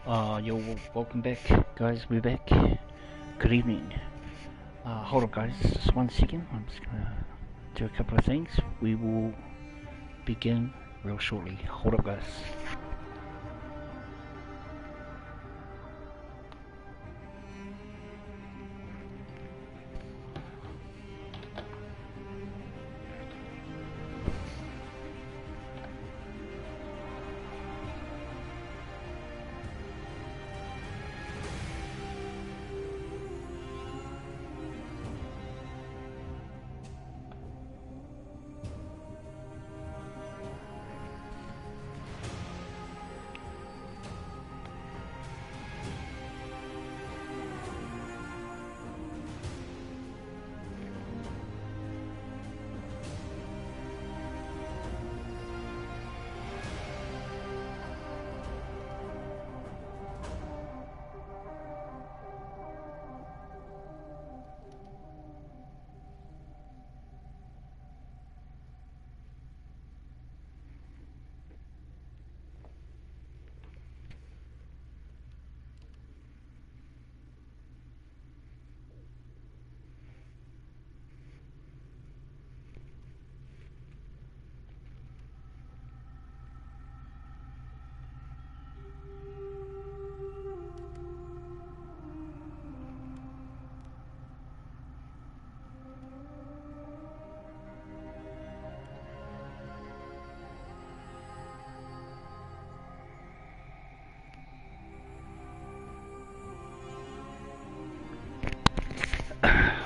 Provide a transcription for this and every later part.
Yo, welcome back, guys. We're back. Good evening. Hold on, guys. Just 1 second. I'm just gonna do a couple of things. We will begin real shortly. Hold up, guys.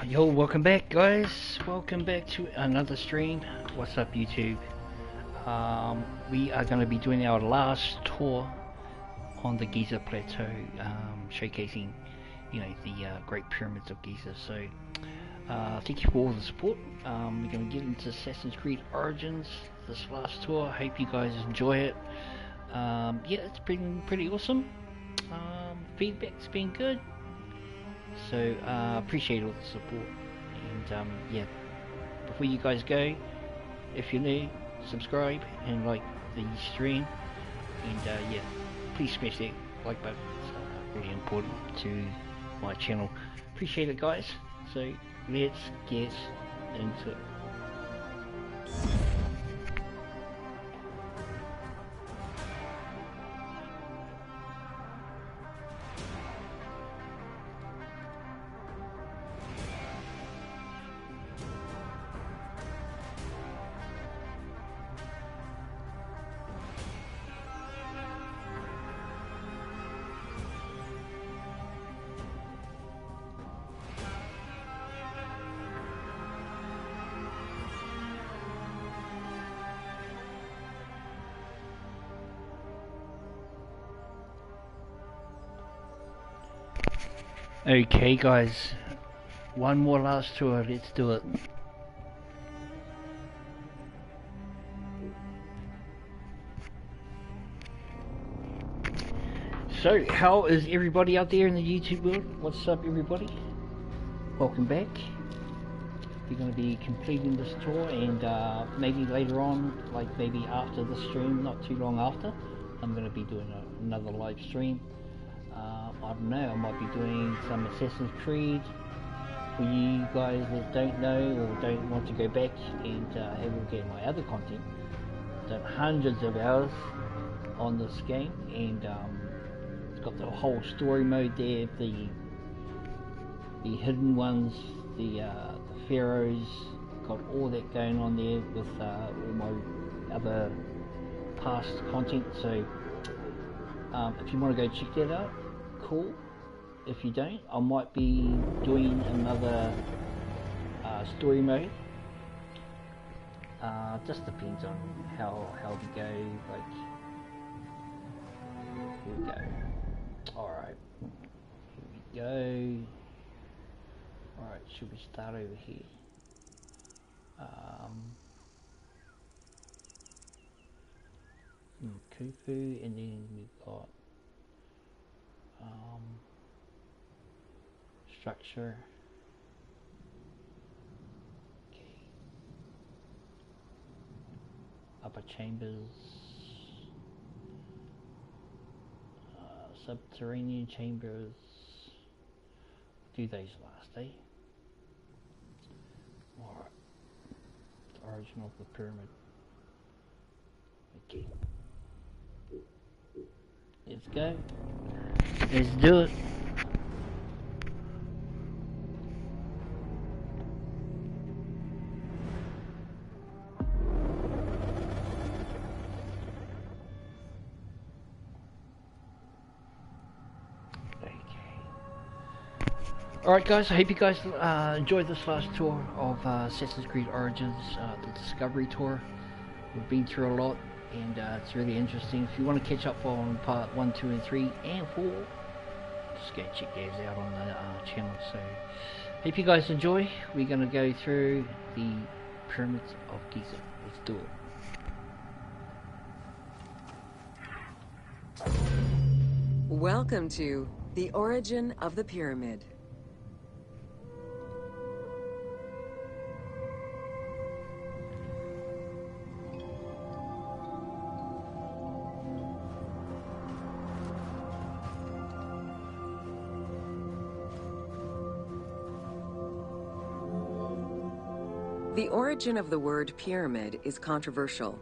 Yo, welcome back, guys. Welcome back to another stream. What's up, YouTube? We are going to be doing our last tour on the Giza Plateau, showcasing, the Great Pyramids of Giza. So, thank you for all the support. We're going to get into Assassin's Creed Origins this last tour. Hope you guys enjoy it. Yeah, it's been pretty awesome. Feedback's been good. So appreciate all the support, and yeah, before you guys go, if you're new, subscribe and like the stream, and yeah, please smash that like button. It's really important to my channel. Appreciate it, guys. So let's get into it. Okay, guys, one more last tour. Let's do it. So, how is everybody out there in the YouTube world? What's up, everybody? Welcome back. We're going to be completing this tour, and maybe later on, like maybe after the stream, not too long after, I'm going to be doing another live stream. I don't know, I might be doing some Assassin's Creed for you guys that don't know or don't want to go back and have a look at my other content. I've done hundreds of hours on this game, and it's got the whole story mode there, the hidden ones, the pharaohs, got all that going on there with all my other past content. So if you want to go check that out, cool. If you don't, I might be doing another story mode. Just depends on how we go. Like, here we go. All right, here we go. All right, should we start over here? Khufu, and then we've got structure. Okay. Upper chambers. subterranean chambers. Do those last, eh? Alright. The origin of the pyramid. Okay. Let's go. Let's do it. Alright guys, I hope you guys enjoyed this last tour of Assassin's Creed Origins, the Discovery Tour. We've been through a lot and it's really interesting. If you want to catch up on part 1, 2 and 3 and 4, just go check those out on the channel. So, hope you guys enjoy. We're going to go through the Pyramids of Giza. Let's do it. Welcome to the origin of the pyramid. The origin of the word pyramid is controversial.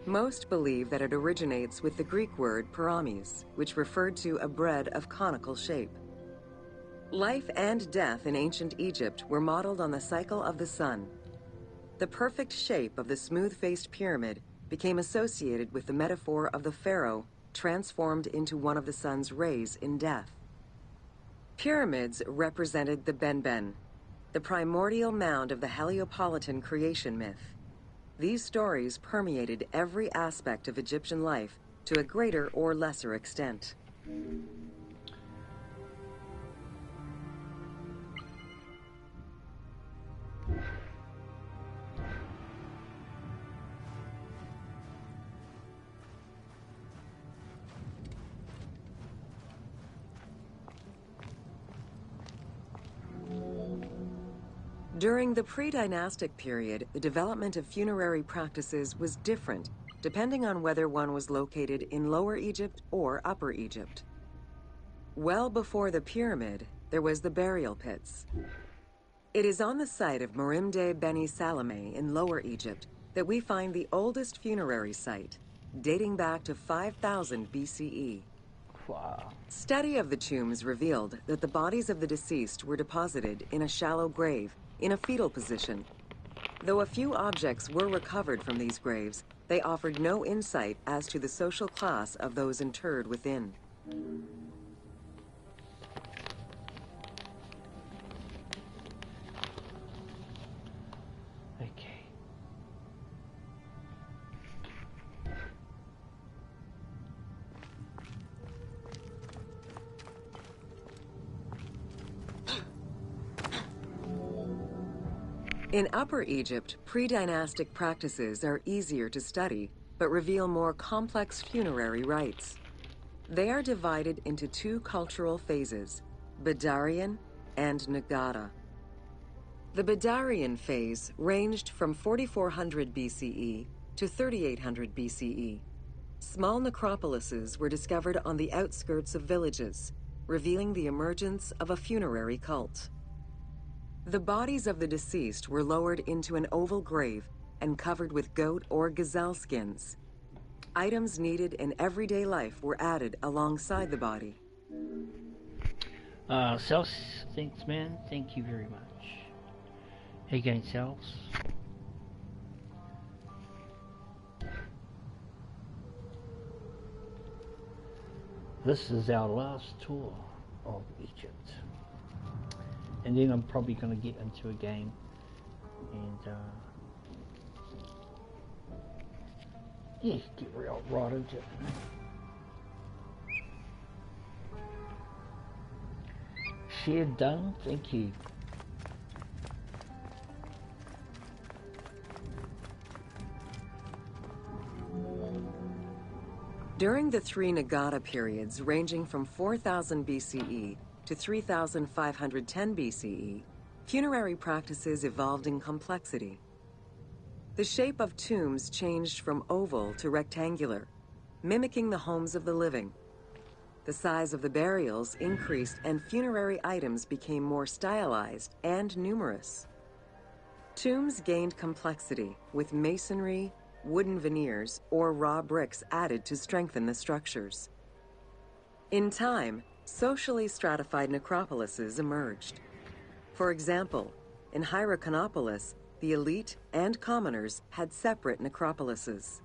Most believe that it originates with the Greek word pyramis, which referred to a bread of conical shape. Life and death in ancient Egypt were modeled on the cycle of the sun. The perfect shape of the smooth-faced pyramid became associated with the metaphor of the pharaoh transformed into one of the sun's rays in death. Pyramids represented the Benben, the primordial mound of the Heliopolitan creation myth. These stories permeated every aspect of Egyptian life to a greater or lesser extent. During the pre-dynastic period, the development of funerary practices was different, depending on whether one was located in Lower Egypt or Upper Egypt. Well before the pyramid, there was the burial pits. It is on the site of Merimde Beni Salame in Lower Egypt that we find the oldest funerary site, dating back to 5000 BCE. Wow. Study of the tombs revealed that the bodies of the deceased were deposited in a shallow grave, in a fetal position. Though a few objects were recovered from these graves, they offered no insight as to the social class of those interred within. Okay. In Upper Egypt, pre-dynastic practices are easier to study, but reveal more complex funerary rites. They are divided into two cultural phases, Badarian and Nagata. The Badarian phase ranged from 4400 BCE to 3800 BCE. Small necropolises were discovered on the outskirts of villages, revealing the emergence of a funerary cult. The bodies of the deceased were lowered into an oval grave and covered with goat or gazelle skins. Items needed in everyday life were added alongside the body. Cells, thanks man, thank you very much. Hey again, Cells. This is our last tour of Egypt. And then I'm probably going to get into a game and yeah, get right into it. Share done, thank you. During the three Nagata periods ranging from 4000 BCE to 3510 BCE, funerary practices evolved in complexity. The shape of tombs changed from oval to rectangular, mimicking the homes of the living. The size of the burials increased and funerary items became more stylized and numerous. Tombs gained complexity with masonry, wooden veneers, or raw bricks added to strengthen the structures. In time, socially stratified necropolises emerged. For example, in Hyrcanopolis, the elite and commoners had separate necropolises.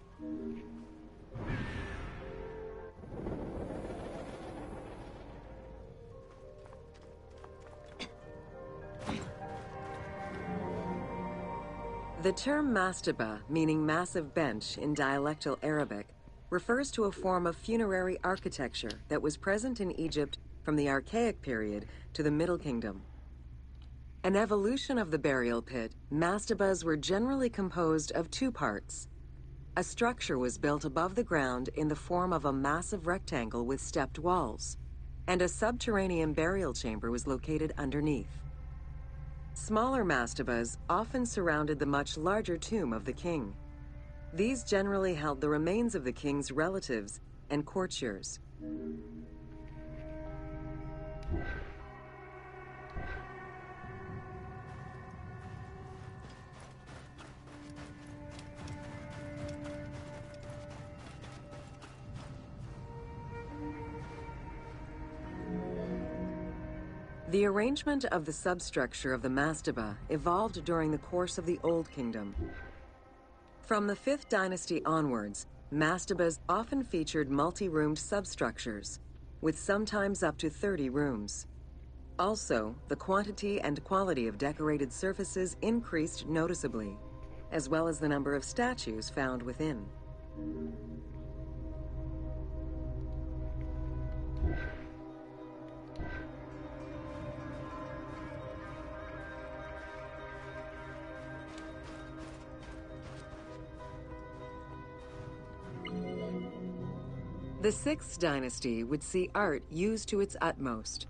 The term mastaba, meaning massive bench in dialectal Arabic, refers to a form of funerary architecture that was present in Egypt from the Archaic period to the Middle Kingdom. An evolution of the burial pit, mastabas were generally composed of two parts. A structure was built above the ground in the form of a massive rectangle with stepped walls, and a subterranean burial chamber was located underneath. Smaller mastabas often surrounded the much larger tomb of the king. These generally held the remains of the king's relatives and courtiers. The arrangement of the substructure of the mastaba evolved during the course of the Old Kingdom. From the 5th dynasty onwards, mastabas often featured multi-roomed substructures, with sometimes up to 30 rooms. Also, the quantity and quality of decorated surfaces increased noticeably, as well as the number of statues found within. The 6th dynasty would see art used to its utmost.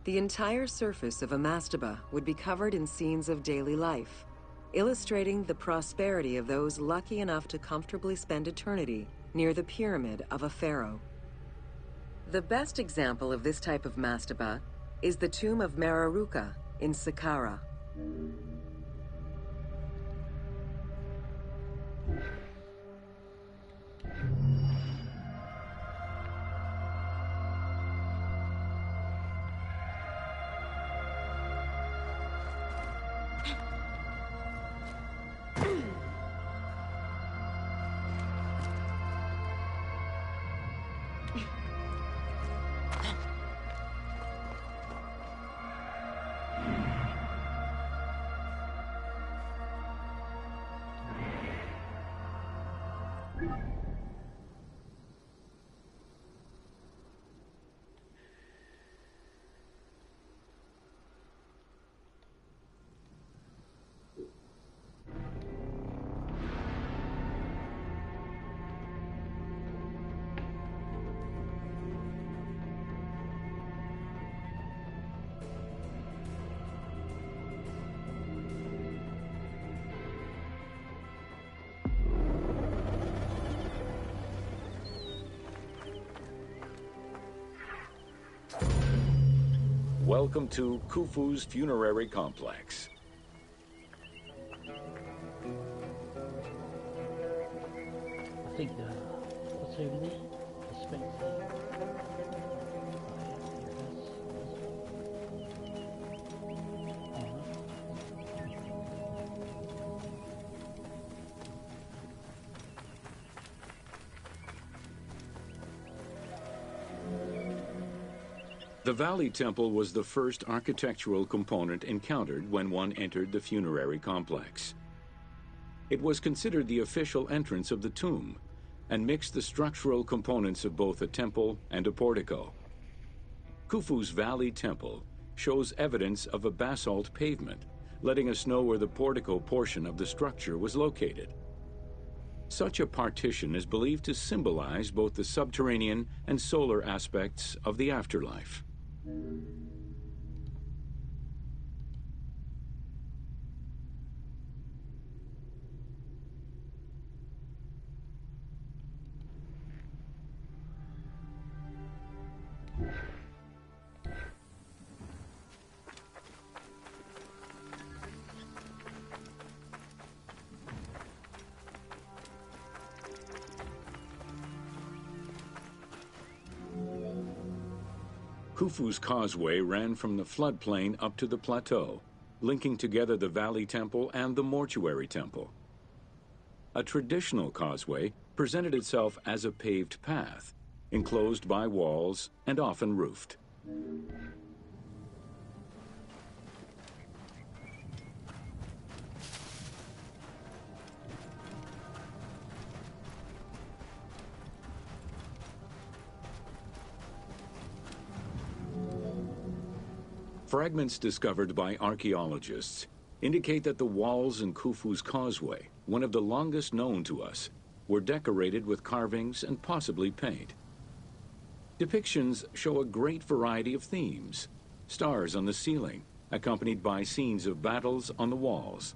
The entire surface of a mastaba would be covered in scenes of daily life, illustrating the prosperity of those lucky enough to comfortably spend eternity near the pyramid of a pharaoh. The best example of this type of mastaba is the tomb of Mereruka in Saqqara. Welcome to Khufu's funerary complex. I think what's over there? The Sphinx there. The Valley Temple was the first architectural component encountered when one entered the funerary complex. It was considered the official entrance of the tomb and mixed the structural components of both a temple and a portico. Khufu's Valley Temple shows evidence of a basalt pavement, letting us know where the portico portion of the structure was located. Such a partition is believed to symbolize both the subterranean and solar aspects of the afterlife. Khufu's causeway ran from the floodplain up to the plateau, linking together the Valley Temple and the Mortuary Temple. A traditional causeway presented itself as a paved path, enclosed by walls and often roofed. Fragments discovered by archaeologists indicate that the walls in Khufu's causeway, one of the longest known to us, were decorated with carvings and possibly paint. Depictions show a great variety of themes: stars on the ceiling, accompanied by scenes of battles on the walls.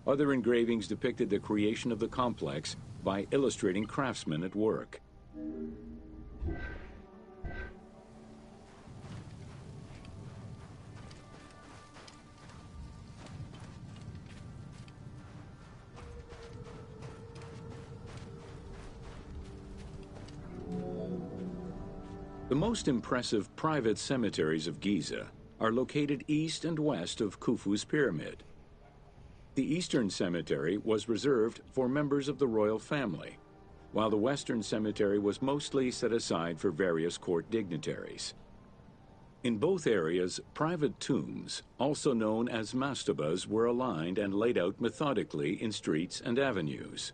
Other engravings depicted the creation of the complex by illustrating craftsmen at work. The most impressive private cemeteries of Giza are located east and west of Khufu's pyramid. The eastern cemetery was reserved for members of the royal family, while the western cemetery was mostly set aside for various court dignitaries. In both areas, private tombs, also known as mastabas, were aligned and laid out methodically in streets and avenues.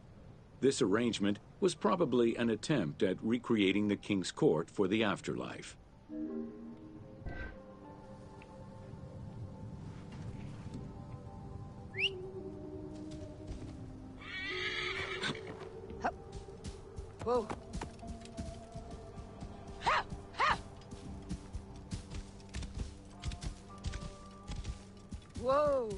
This arrangement was probably an attempt at recreating the king's court for the afterlife. Whoa. Ha! Ha! Whoa.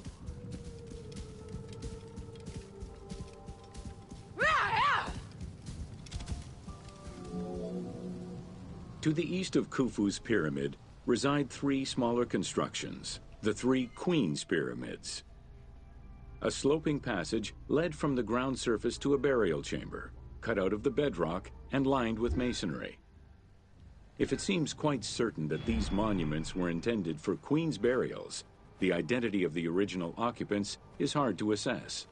To the east of Khufu's pyramid reside three smaller constructions, the three Queen's Pyramids. A sloping passage led from the ground surface to a burial chamber, cut out of the bedrock and lined with masonry. If it seems quite certain that these monuments were intended for Queen's burials, the identity of the original occupants is hard to assess.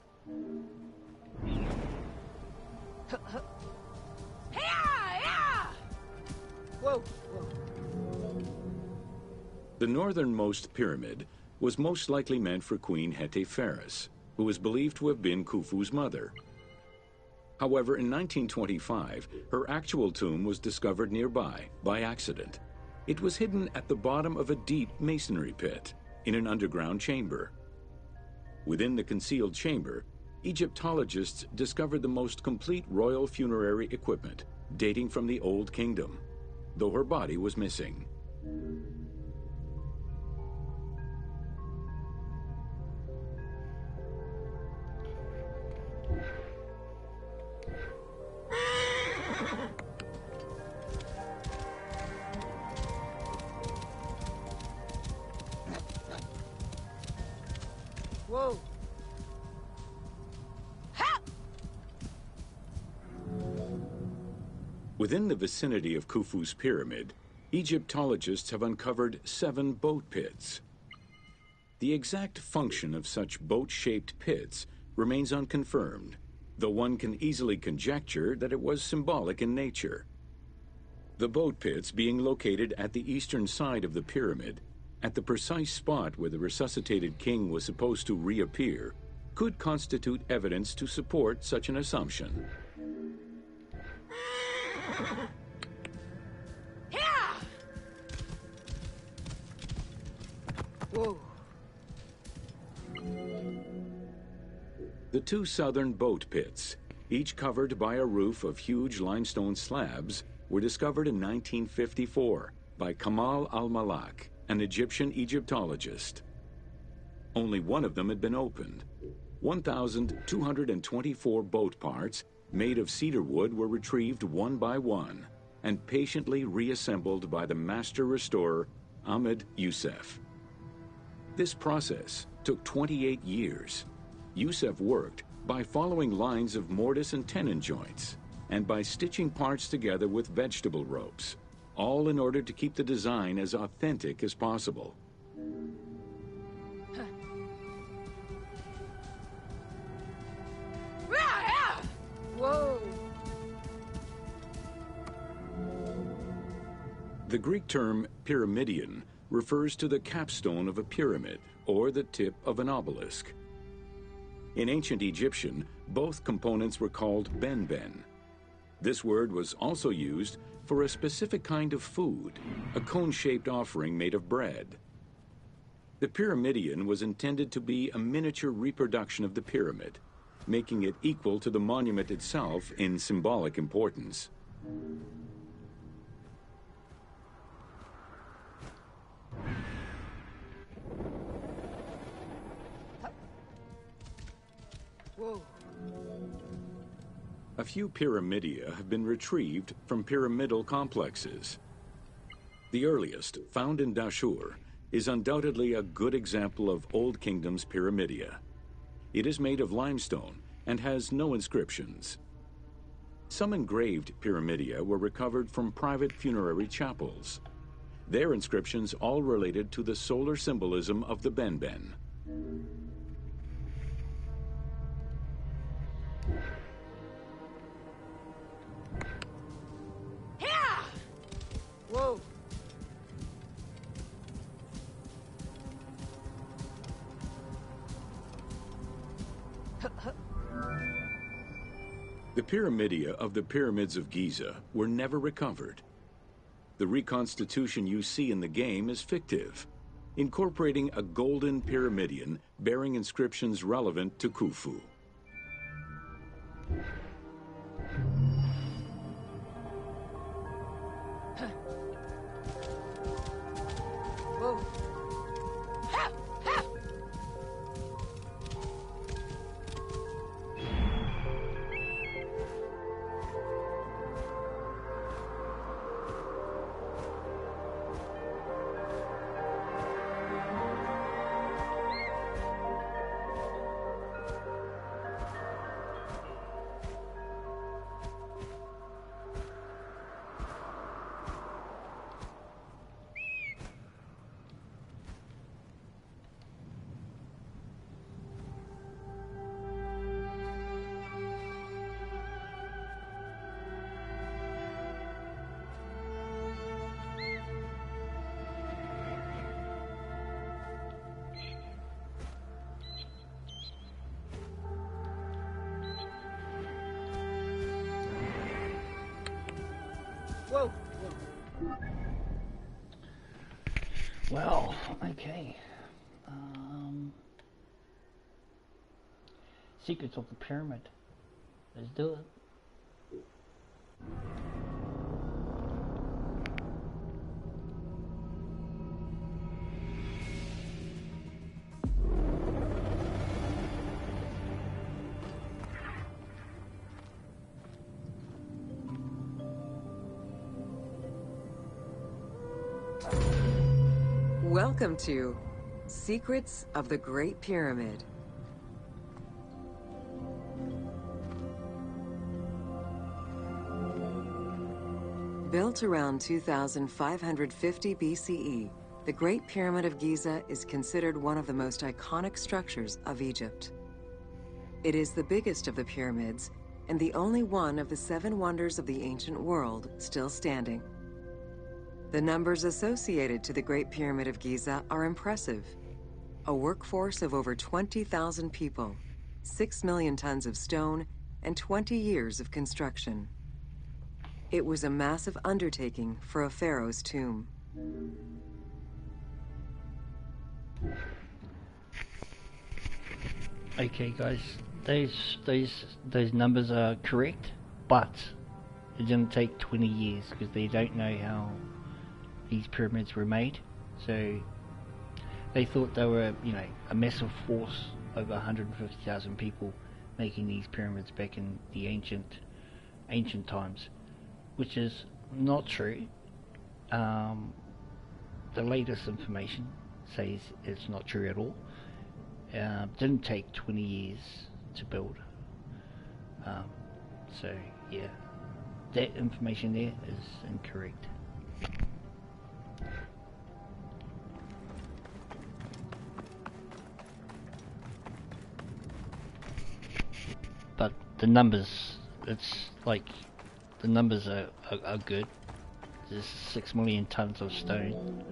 Whoa, whoa. The northernmost pyramid was most likely meant for Queen Hetepheres, who is believed to have been Khufu's mother. However, in 1925, her actual tomb was discovered nearby by accident. It was hidden at the bottom of a deep masonry pit in an underground chamber. Within the concealed chamber, Egyptologists discovered the most complete royal funerary equipment, dating from the Old Kingdom, though her body was missing. Whoa. Ha! Within the vicinity of Khufu's pyramid, Egyptologists have uncovered 7 boat pits. The exact function of such boat-shaped pits remains unconfirmed, though one can easily conjecture that it was symbolic in nature. The boat pits being located at the eastern side of the pyramid, at the precise spot where the resuscitated king was supposed to reappear, could constitute evidence to support such an assumption. Whoa. The 2 southern boat pits, each covered by a roof of huge limestone slabs, were discovered in 1954 by Kamal al-Malak, an Egyptian Egyptologist. Only one of them had been opened. 1,224 boat parts made of cedar wood were retrieved one by one and patiently reassembled by the master restorer Ahmed Youssef. This process took 28 years. Youssef worked by following lines of mortise and tenon joints and by stitching parts together with vegetable ropes. all in order to keep the design as authentic as possible. Whoa! The Greek term pyramidion refers to the capstone of a pyramid or the tip of an obelisk. In ancient Egyptian, both components were called ben-ben. This word was also used for a specific kind of food, a cone-shaped offering made of bread. The pyramidion was intended to be a miniature reproduction of the pyramid, making it equal to the monument itself in symbolic importance. Whoa! A few pyramidia have been retrieved from pyramidal complexes. The earliest, found in Dashur, is undoubtedly a good example of Old Kingdom's pyramidia. It is made of limestone and has no inscriptions. Some engraved pyramidia were recovered from private funerary chapels. Their inscriptions all related to the solar symbolism of the ben-ben. Whoa! The pyramidia of the pyramids of Giza were never recovered. The reconstitution you see in the game is fictive, incorporating a golden pyramidion bearing inscriptions relevant to Khufu. Whoa! Ha! Ha! Whoa! Well, okay. Secrets of the Pyramid. Let's do it. Welcome to Secrets of the Great Pyramid. Built around 2550 BCE, the Great Pyramid of Giza is considered one of the most iconic structures of Egypt. It is the biggest of the pyramids and the only one of the 7 wonders of the ancient world still standing. The numbers associated to the Great Pyramid of Giza are impressive. A workforce of over 20,000 people, 6 million tons of stone, and 20 years of construction. It was a massive undertaking for a pharaoh's tomb. Okay, guys, those numbers are correct, but it didn't take 20 years because they don't know how these pyramids were made. So they thought they were, a massive force, over 150,000 people making these pyramids back in the ancient times, which is not true. The latest information says it's not true at all. Didn't take 20 years to build. So yeah, that information there is incorrect. the numbers, it's like the numbers are good. There's 6 million tons of stone.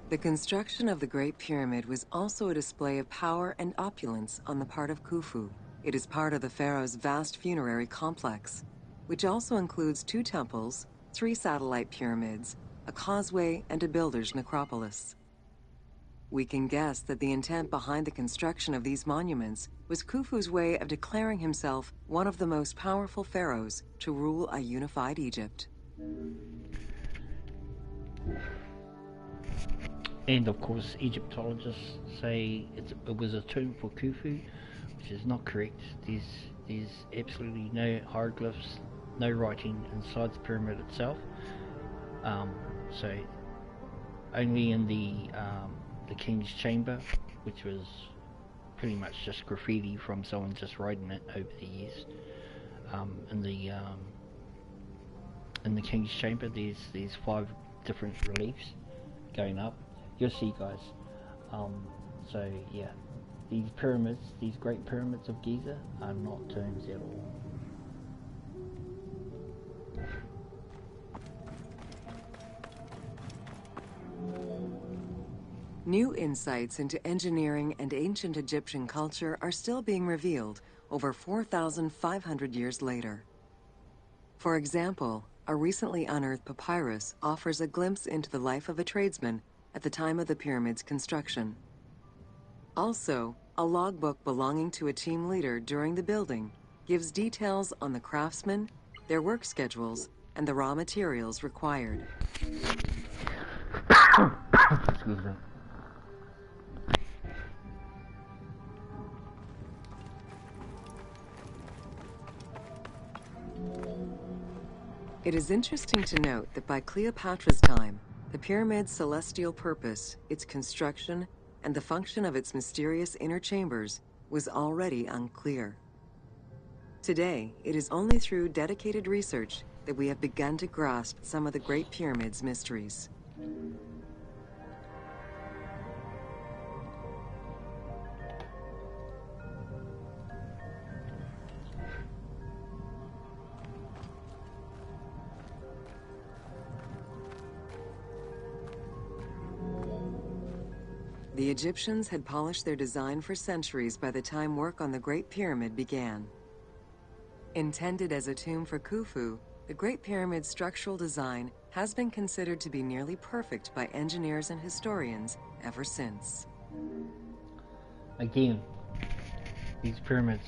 The construction of the Great Pyramid was also a display of power and opulence on the part of Khufu. It is part of the pharaoh's vast funerary complex, which also includes 2 temples, 3 satellite pyramids, a causeway, and a builder's necropolis. We can guess that the intent behind the construction of these monuments was Khufu's way of declaring himself one of the most powerful pharaohs to rule a unified Egypt. And of course, Egyptologists say it was a tomb for Khufu, which is not correct. There's absolutely no hieroglyphs, no writing inside the pyramid itself. So only in the king's chamber, which was pretty much just graffiti from someone just writing it over the years. In the king's chamber, there's 5 different reliefs going up. You'll see, guys. So yeah, these pyramids, these great pyramids of Giza, are not tombs at all. New insights into engineering and ancient Egyptian culture are still being revealed over 4,500 years later. For example, a recently unearthed papyrus offers a glimpse into the life of a tradesman at the time of the pyramid's construction. Also, a logbook belonging to a team leader during the building gives details on the craftsmen, their work schedules, and the raw materials required. Excuse me. It is interesting to note that by Cleopatra's time, the pyramid's celestial purpose, its construction, and the function of its mysterious inner chambers was already unclear. Today, it is only through dedicated research that we have begun to grasp some of the Great Pyramid's mysteries. The Egyptians had polished their design for centuries by the time work on the Great Pyramid began. Intended as a tomb for Khufu, the Great Pyramid's structural design has been considered to be nearly perfect by engineers and historians ever since. Again, these pyramids,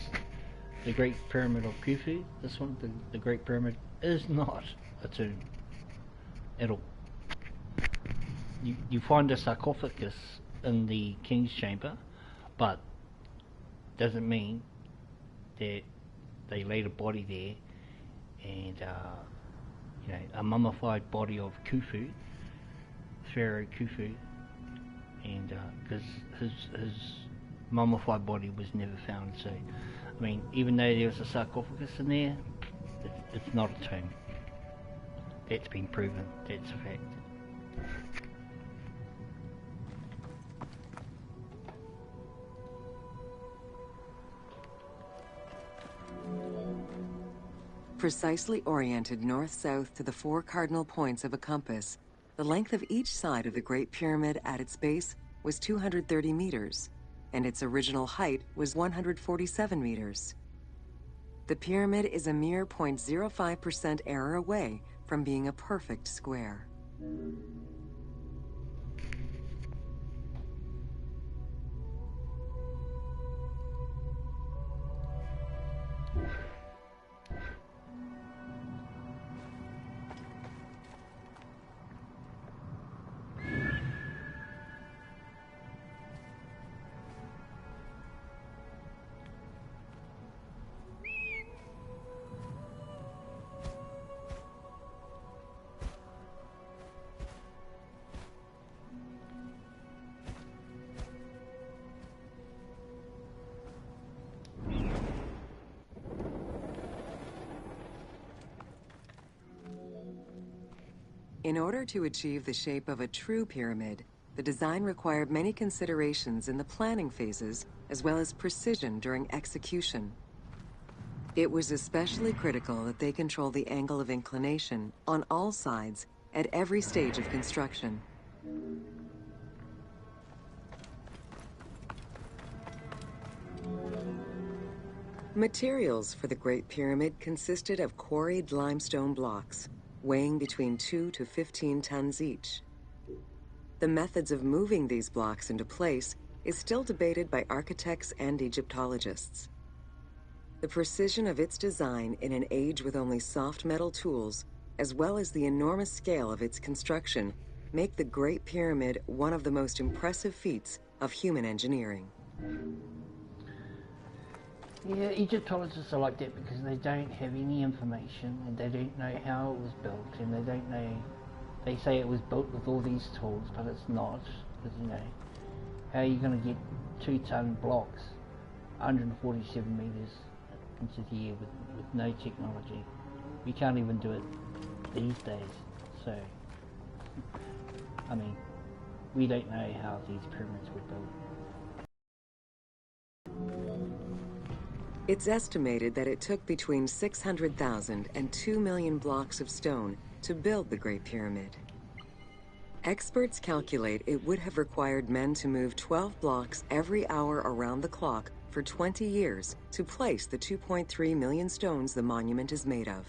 the Great Pyramid of Khufu, this one, the Great Pyramid, is not a tomb at all. You find a sarcophagus in the king's chamber, but doesn't mean that they laid a body there, and you know, a mummified body of Khufu, Pharaoh Khufu, and because his mummified body was never found. So, I mean, even though there was a sarcophagus in there, it's not a tomb. That's been proven. That's a fact. Precisely oriented north-south to the 4 cardinal points of a compass, the length of each side of the Great Pyramid at its base was 230 meters, and its original height was 147 meters. The pyramid is a mere 0.05% error away from being a perfect square. In order to achieve the shape of a true pyramid, the design required many considerations in the planning phases, as well as precision during execution. It was especially critical that they control the angle of inclination on all sides at every stage of construction. Materials for the Great Pyramid consisted of quarried limestone blocks, weighing between 2 to 15 tons each. The methods of moving these blocks into place is still debated by architects and Egyptologists. The precision of its design in an age with only soft metal tools, as well as the enormous scale of its construction, make the Great Pyramid one of the most impressive feats of human engineering. Yeah, Egyptologists are like that because they don't have any information and they don't know how it was built, and they don't know. They say it was built with all these tools, but it's not. Because, you know, how are you going to get 2-ton blocks 147 meters into the air with no technology? We can't even do it these days. So, I mean, we don't know how these pyramids were built. It's estimated that it took between 600,000 and 2 million blocks of stone to build the Great Pyramid. Experts calculate it would have required men to move 12 blocks every hour around the clock for 20 years to place the 2.3 million stones the monument is made of.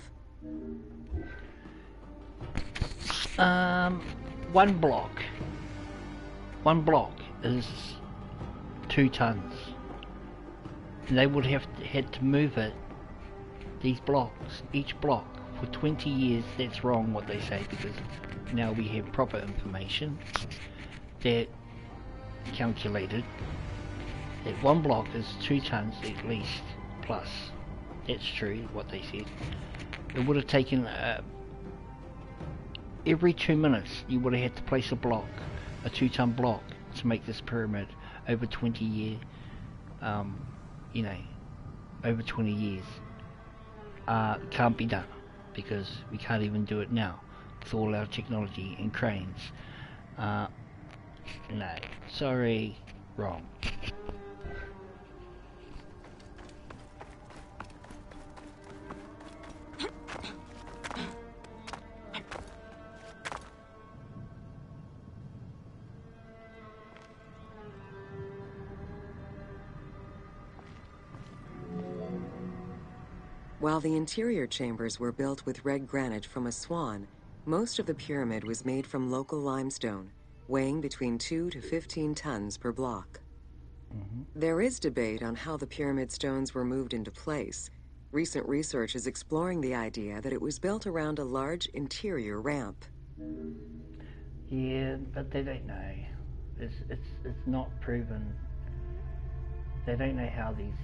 One block is 2 tons. And they would have had to move it, these blocks, each block, for 20 years. That's wrong what they say, because now we have proper information that calculated that one block is 2 tons at least, plus. That's true, what they said. It would have taken, every 2 minutes you would have had to place a block, a 2-ton block, to make this pyramid over 20 years. You know, over 20 years. Can't be done, because we can't even do it now with all our technology and cranes. No, sorry, wrong. While the interior chambers were built with red granite from Aswan, most of the pyramid was made from local limestone, weighing between 2 to 15 tons per block. There is debate on how the pyramid stones were moved into place. Recent research is exploring the idea that it was built around a large interior ramp. Yeah, but they don't know. It's not proven. They don't know how these.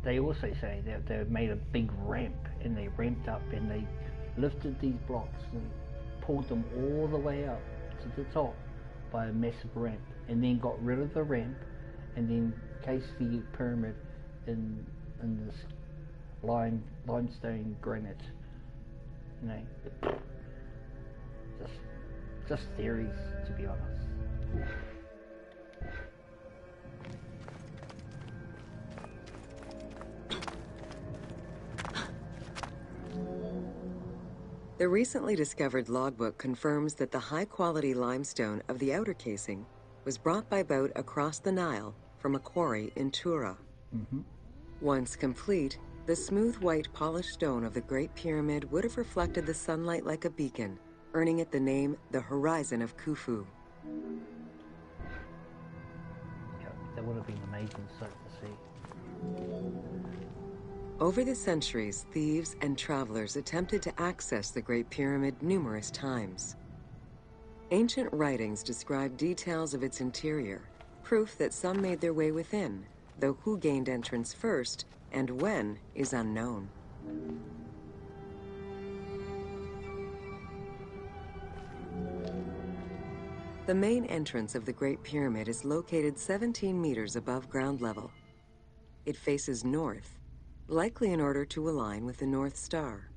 They also say that they made a big ramp, and they ramped up, and they lifted these blocks and pulled them all the way up to the top by a massive ramp, and then got rid of the ramp, and then cased the pyramid in this limestone granite. You know, just theories, to be honest. The recently discovered logbook confirms that the high-quality limestone of the outer casing was brought by boat across the Nile from a quarry in Tura. Once complete, the smooth white polished stone of the Great Pyramid would have reflected the sunlight like a beacon, earning it the name the Horizon of Khufu. Yeah, that would have been an amazing sight to see. Over the centuries, thieves and travelers attempted to access the Great Pyramid numerous times. Ancient writings describe details of its interior, proof that some made their way within, though who gained entrance first and when is unknown. The main entrance of the Great Pyramid is located 17 meters above ground level. It faces north, likely in order to align with the North Star.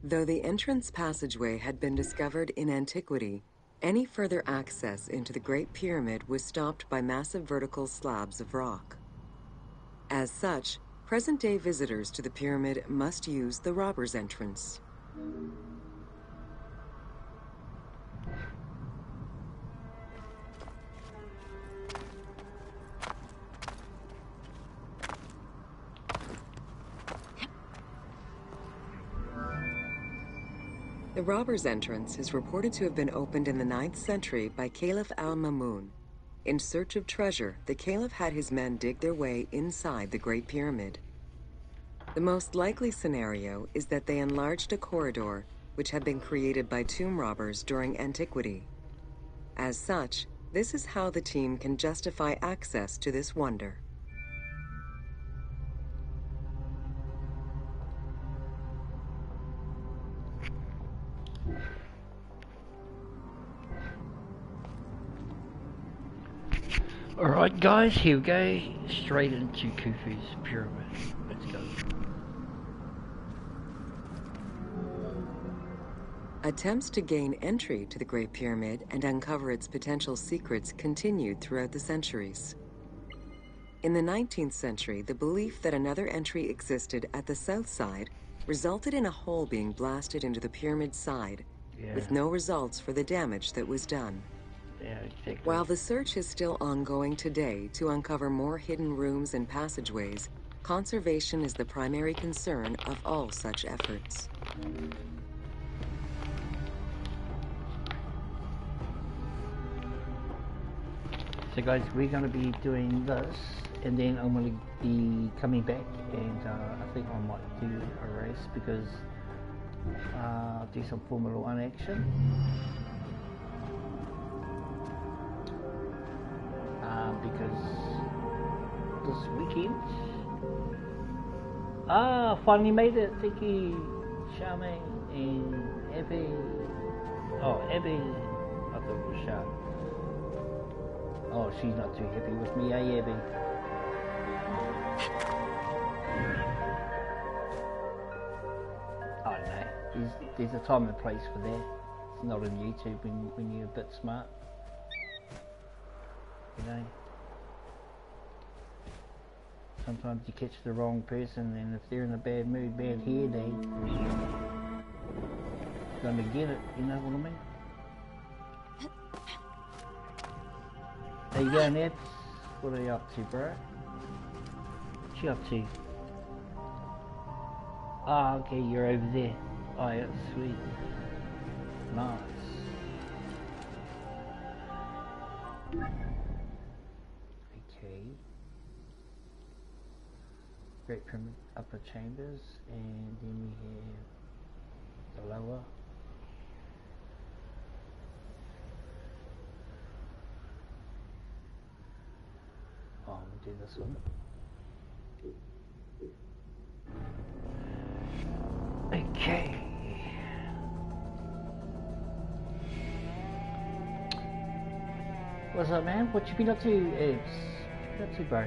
Though the entrance passageway had been discovered in antiquity, any further access into the Great Pyramid was stopped by massive vertical slabs of rock. As such, Present-day visitors to the pyramid must use the robber's entrance. The robber's entrance is reported to have been opened in the 9th century by Caliph al-Mamun. In search of treasure, the Caliph had his men dig their way inside the Great Pyramid. The most likely scenario is that they enlarged a corridor which had been created by tomb robbers during antiquity. As such, this is how the team can justify access to this wonder. Alright guys, here we go, straight into Khufu's pyramid. Let's go. Attempts to gain entry to the Great Pyramid and uncover its potential secrets continued throughout the centuries. In the 19th century, the belief that another entry existed at the south side resulted in a hole being blasted into the pyramid's side, with no results for the damage that was done. Yeah, exactly. While the search is still ongoing today to uncover more hidden rooms and passageways, conservation is the primary concern of all such efforts. So guys, we're going to be doing this, and then I'm going to be coming back, and I think I might do a race, because do some Formula 1 action. Because this weekend, finally made it. Thank you, Charmaine and Abby. Oh, Abby, I thought it was Char. Oh, she's not too happy with me, Abby? I don't know. There's a time and place for that. It's not on YouTube when you're a bit smart. You know, sometimes you catch the wrong person, and if they're in a bad mood, bad hair day, gonna get it, you know what I mean? How you going, Ed? What are you up to, bro? What you up to? Ah, okay, you're over there. Oh, yeah, sweet. Nice. Okay. Great Pyramid upper chambers, and then we have the lower. Oh, we'll do this one. Okay. What's up, man? What you been up to, Ebs? What you been up to, bro?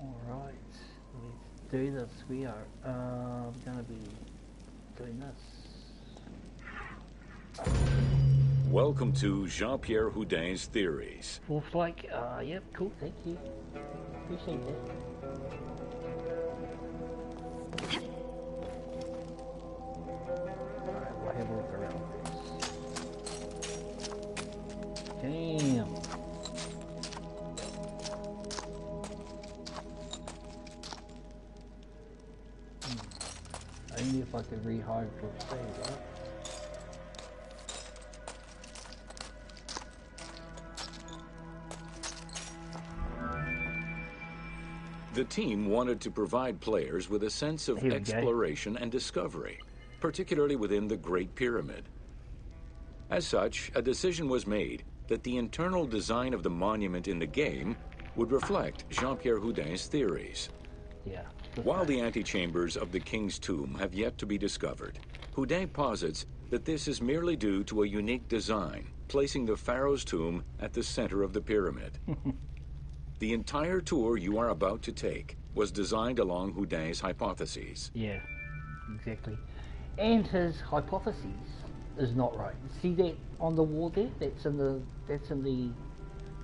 Alright, let's do this. We are gonna be doing this. Welcome to Jean-Pierre Houdin's Theories. Fourth like, yep, cool, thank you. Appreciate that. Alright, we'll have a look around this. Damn. Only if I could rehide for stay, right? The team wanted to provide players with a sense of exploration and discovery, particularly within the Great Pyramid. As such, a decision was made that the internal design of the monument in the game would reflect Jean-Pierre Houdin's theories. Yeah. While the antechambers of the King's Tomb have yet to be discovered, Houdin posits that this is merely due to a unique design placing the pharaoh's tomb at the center of the pyramid. The entire tour you are about to take was designed along Houdin's hypotheses. Yeah, exactly. And his hypothesis is not right. See that on the wall there? That's in the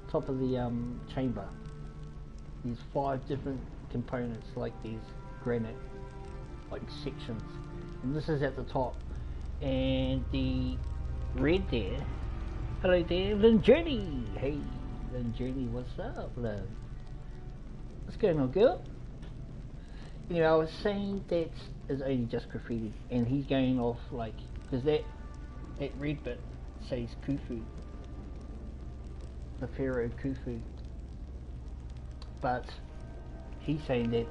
top of the chamber. There's 5 different components, like these granite, like sections, and this is at the top. And the red there. Hello there, Lynn Journey. Hey, Lynn Journey, what's up, love? What's going on, girl? Anyway, I was saying that is only just graffiti, and he's going off like, because that red bit says Khufu, the Pharaoh Khufu, but he's saying that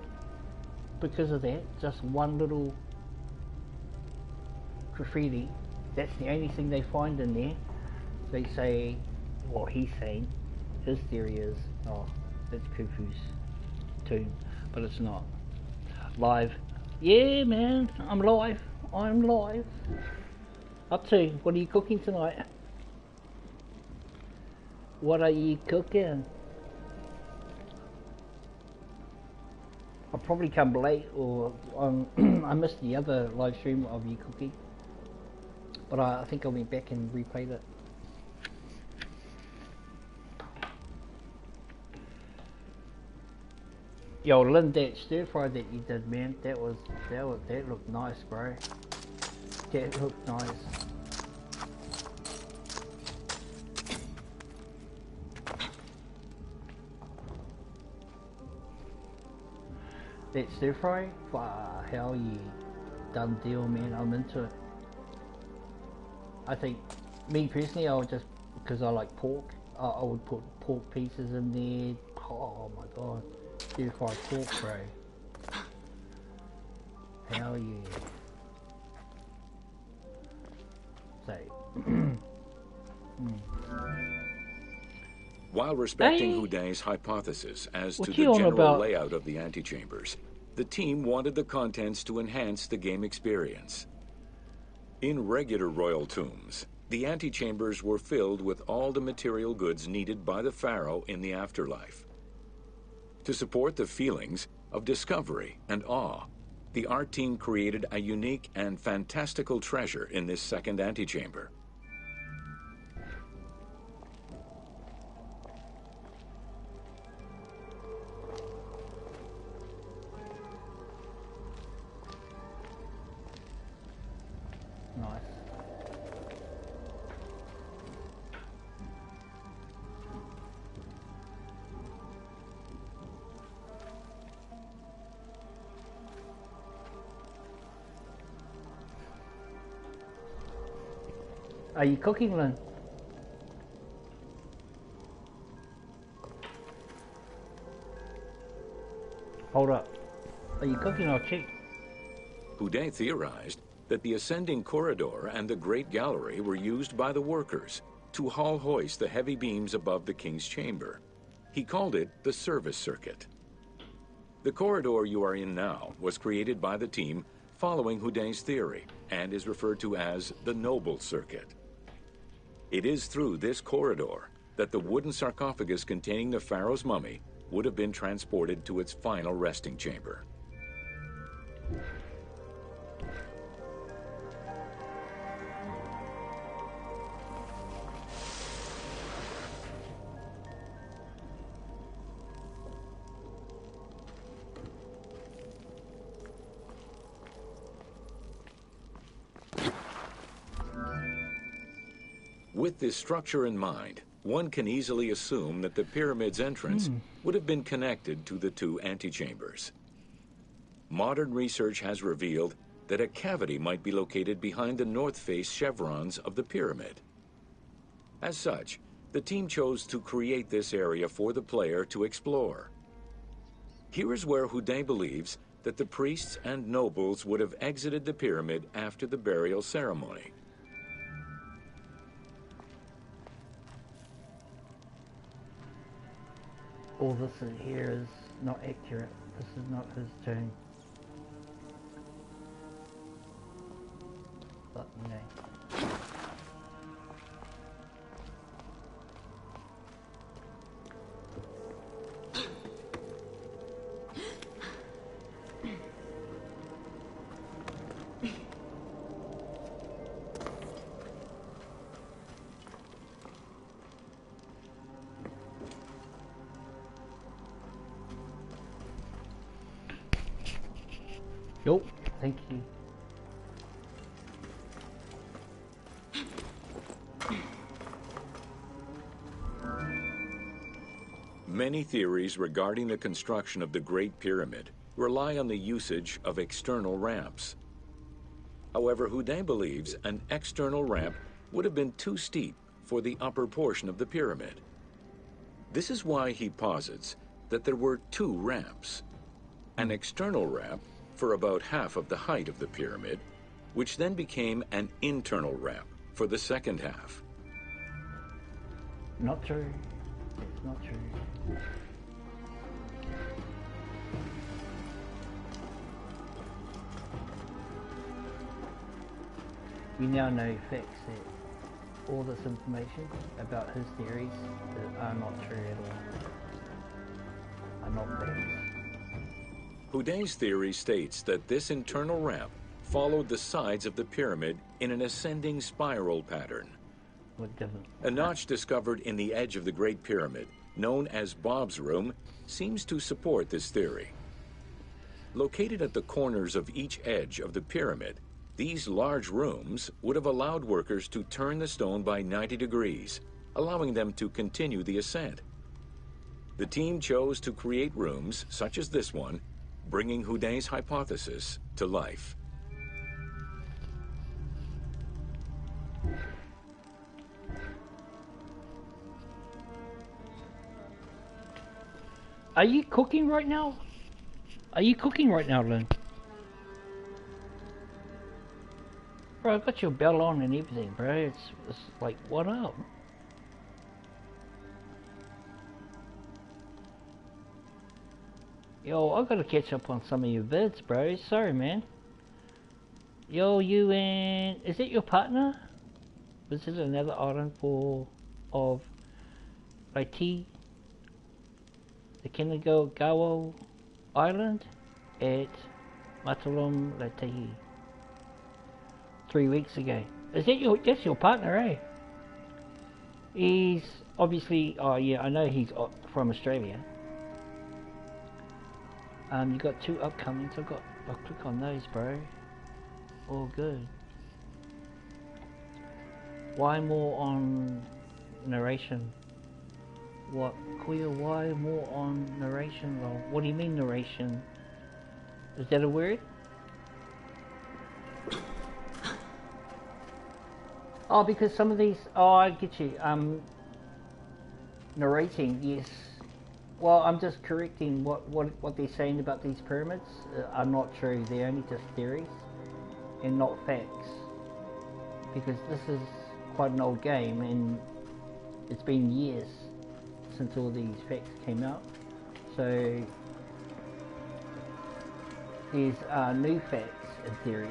because of that, just one little graffiti, that's the only thing they find in there. They say, well, he's saying, his theory is, oh, it's Khufu's tomb, but it's not. Live. Yeah, man, I'm live. I'm live. Up to, what are you cooking tonight? What are you cooking? I'll probably come late, or I missed the other live stream of you cooking, but I think I went back and replayed it. Yo, Lynn, that stir fry that you did, man, that looked nice, bro. That looked nice. That stir fry? Wow, hell yeah. Done deal, man. I'm into it. I think, me personally, I would just, because I like pork, I would put pork pieces in there. Oh my god. Stir fry pork, bro. Hell yeah. So. While respecting Houdin's hypothesis as to the general layout of the antechambers, the team wanted the contents to enhance the game experience. In regular royal tombs, the antechambers were filled with all the material goods needed by the pharaoh in the afterlife. To support the feelings of discovery and awe, the art team created a unique and fantastical treasure in this second antechamber. Nice. Are you cooking, Lynn? Hold up. Are you cooking or cheap? Houdin theorized that the ascending corridor and the Great Gallery were used by the workers to haul hoist the heavy beams above the king's chamber. He called it the service circuit. The corridor you are in now was created by the team following Houdin's theory and is referred to as the noble circuit. It is through this corridor that the wooden sarcophagus containing the pharaoh's mummy would have been transported to its final resting chamber. With this structure in mind, one can easily assume that the pyramid's entrance would have been connected to the 2 antechambers. Modern research has revealed that a cavity might be located behind the north face chevrons of the pyramid. As such, the team chose to create this area for the player to explore. Here is where Houdin believes that the priests and nobles would have exited the pyramid after the burial ceremony. All this in here is not accurate. This is not his tomb. But, you know. Thank you. Many theories regarding the construction of the Great Pyramid rely on the usage of external ramps. However, Houdet believes an external ramp would have been too steep for the upper portion of the pyramid. This is why he posits that there were two ramps. An external ramp for about half of the height of the pyramid, which then became an internal ramp for the second half. Not true. It's not true. We now know facts that all this information about his theories are not true at all. Are not facts. Houdet's theory states that this internal ramp followed the sides of the pyramid in an ascending spiral pattern. What doesn't? A notch discovered in the edge of the Great Pyramid, known as Bob's Room, seems to support this theory. Located at the corners of each edge of the pyramid, these large rooms would have allowed workers to turn the stone by 90 degrees, allowing them to continue the ascent. The team chose to create rooms such as this one, bringing Houdet's hypothesis to life. Are you cooking right now? Are you cooking right now, Lynn? Bro, I've got your bell on and everything, bro. It's like, what up? Yo, I gotta catch up on some of your vids, bro. Sorry, man. Yo, you and... Is it your partner? Visit another island of Laiti, the Kinagawa Island at Matalum Laiti 3 weeks ago. Is that that's your partner, eh? He's obviously, oh yeah, I know he's from Australia. You got 2 upcomings. I'll click on those, bro. All good. Why more on narration? What, Queer? Why more on narration? Well, what do you mean narration? Is that a word? Oh, because some of these, oh, I get you. Narrating, yes. Well, I'm just correcting what they're saying about these pyramids are not true. They're only just theories and not facts. Because this is quite an old game and it's been years since all these facts came out. So there's new facts and theories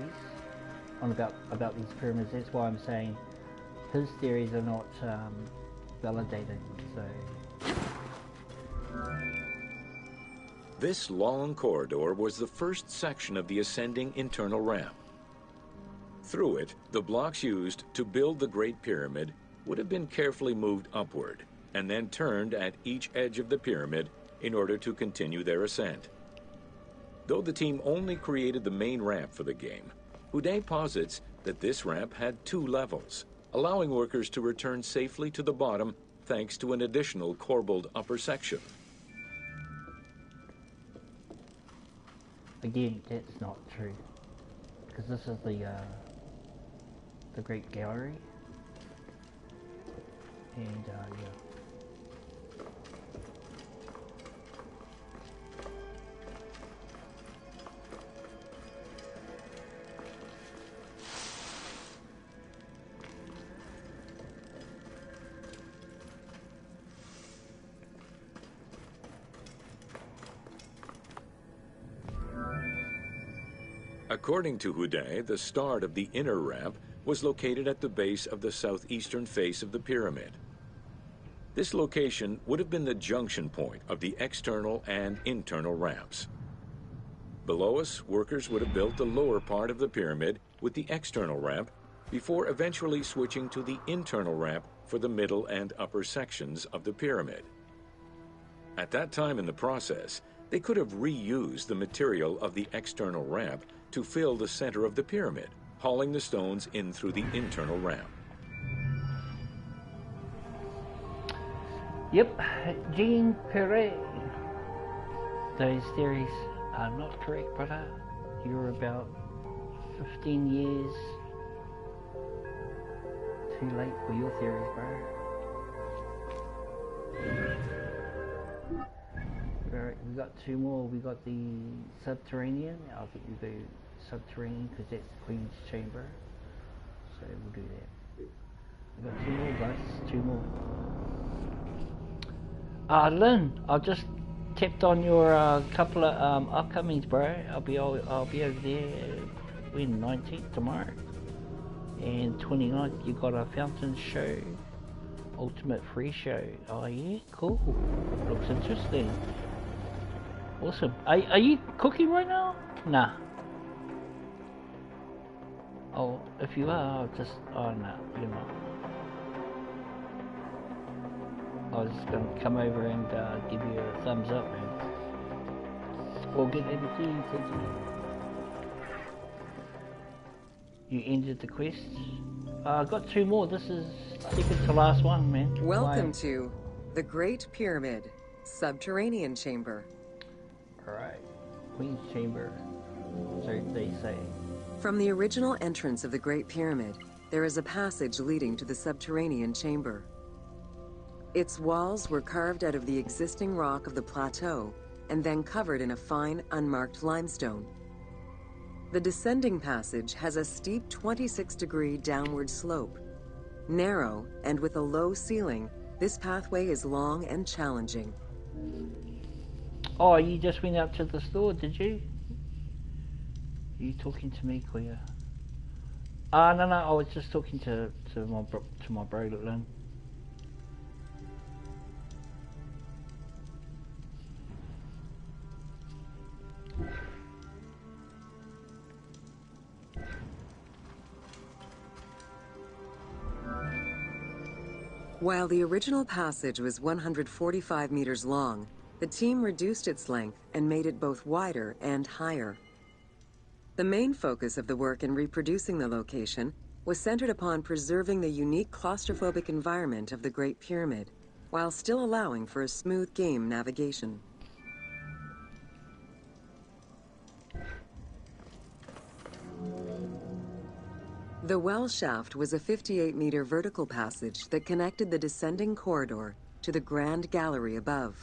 on about these pyramids. That's why I'm saying his theories are not validated. So this long corridor was the first section of the ascending internal ramp. Through it, the blocks used to build the Great Pyramid would have been carefully moved upward and then turned at each edge of the pyramid in order to continue their ascent. Though the team only created the main ramp for the game, Houdet posits that this ramp had 2 levels, allowing workers to return safely to the bottom thanks to an additional corbelled upper section. again, that's not true, because this is the Great Gallery, and yeah. According to Houdet, the start of the inner ramp was located at the base of the southeastern face of the pyramid. This location would have been the junction point of the external and internal ramps. Below us, workers would have built the lower part of the pyramid with the external ramp before eventually switching to the internal ramp for the middle and upper sections of the pyramid. At that time in the process, they could have reused the material of the external ramp to fill the center of the pyramid, hauling the stones in through the internal ramp. Yep, Jean Perret. Those theories are not correct, brother. You're about 15 years too late for your theories, bro. Alright, we got two more. We got the subterranean. I think we do subterranean because that's the Queen's chamber. So we'll do that. We got two more, guys. Two more. Lynn, I've just tapped on your couple of upcomings, bro. I'll be over there when 19th tomorrow, and 29th you got a fountain show, ultimate free show. Oh yeah, cool. Looks interesting. Awesome. Are you cooking right now? Nah. Oh, if you are, I'll just. Oh no, you're not. I was just going to come over and give you a thumbs up, man. Or get everything, thank you. You ended the quest. I've got two more. This is second to last one, man. Welcome to the Great Pyramid, Subterranean Chamber. Alright. Queen's Chamber. So they say. From the original entrance of the Great Pyramid, there is a passage leading to the Subterranean Chamber. Its walls were carved out of the existing rock of the plateau and then covered in a fine, unmarked limestone. The descending passage has a steep 26-degree downward slope. Narrow and with a low ceiling, this pathway is long and challenging. Oh, you just went out to the store, did you? Are you talking to me, Koya? No, I was just talking to my bro, Lynn. While the original passage was 145 meters long, the team reduced its length and made it both wider and higher. The main focus of the work in reproducing the location was centered upon preserving the unique claustrophobic environment of the Great Pyramid, while still allowing for a smooth game navigation. The well shaft was a 58-meter vertical passage that connected the descending corridor to the grand gallery above.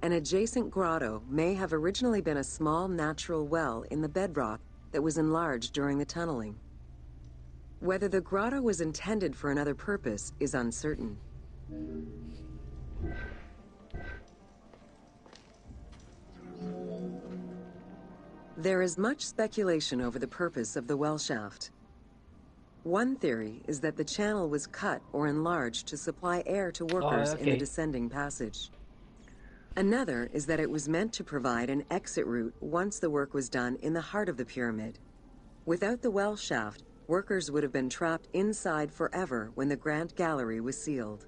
An adjacent grotto may have originally been a small natural well in the bedrock that was enlarged during the tunneling. Whether the grotto was intended for another purpose is uncertain. There is much speculation over the purpose of the well shaft. One theory is that the channel was cut or enlarged to supply air to workers in the descending passage. Another is that it was meant to provide an exit route once the work was done in the heart of the pyramid. Without the well shaft, workers would have been trapped inside forever when the grand gallery was sealed.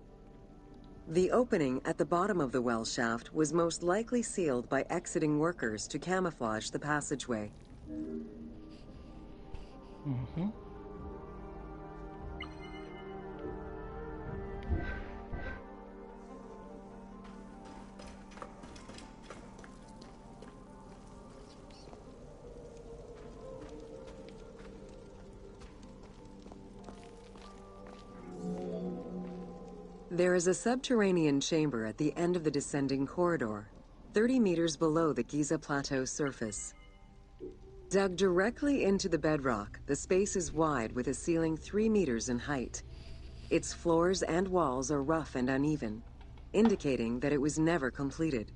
The opening at the bottom of the well shaft was most likely sealed by exiting workers to camouflage the passageway. Mm-hmm. There is a subterranean chamber at the end of the descending corridor, 30 meters below the Giza Plateau's surface. Dug directly into the bedrock, the space is wide with a ceiling 3 meters in height. Its floors and walls are rough and uneven, indicating that it was never completed.